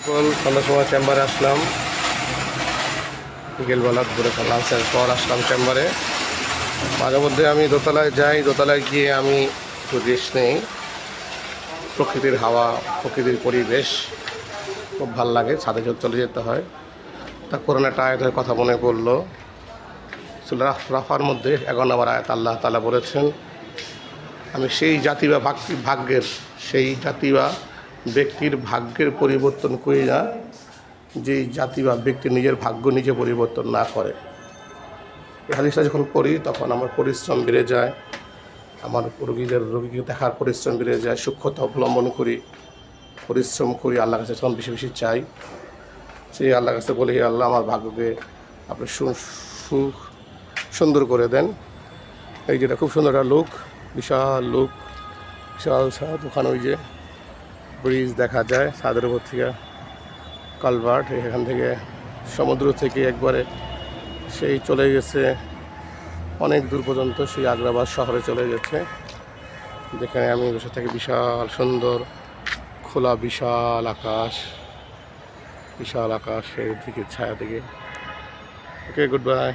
সন্ধ্যার সময় চেম্বারে আসলাম, বিকেলবেলা ঘুরে লাঞ্চের পর আসলাম চেম্বারে। মাঝে মধ্যে আমি দোতলায় যাই, দোতলায় গিয়ে আমি একটু রেস্ট নেই। প্রকৃতির হাওয়া, প্রকৃতির পরিবেশ খুব ভাল লাগে। ছাদে চলে যেতে হয়। তা করোনাটা আয়াতের কথা মনে পড়লো। সূরা রাফার মধ্যে 11 নম্বর আয়াত আল্লাহ তাআলা বলেছেন, আমি সেই জাতি বা ভাগ্যের, সেই জাতি বা ব্যক্তির ভাগ্যের পরিবর্তন করি না, যেই জাতি বা ব্যক্তি নিজের ভাগ্য নিজে পরিবর্তন না করে। এই হাদিসটা যখন পড়ি তখন আমার পরিশ্রম বেড়ে যায়, আমার রোগীকে দেখার পরিশ্রম বেড়ে যায়, সূক্ষ্মতা অবলম্বন করি, পরিশ্রম করি, আল্লাহর কাছে যখন বেশি বেশি চাই, সেই আল্লাহর কাছে বলি, হে আল্লাহ আমার ভাগ্যকে আপনি সুন্দর করে দেন। এই যেটা খুব সুন্দর একটা লুক, বিশাল লুক, বিশাল ছাদ, ওখানে ওই যে ব্রিজ দেখা যায়, ছাদের উপর থেকে কালভার্ট, এখান থেকে সমুদ্র থেকে একবারে সেই চলে গেছে অনেক দূর পর্যন্ত, সেই আগ্রাবাদ শহরে চলে গেছে, যেখানে আমি বসে থাকি। বিশাল সুন্দর খোলা বিশাল আকাশের দিকে ছায়া দিকে। ওকে, গুড বাই।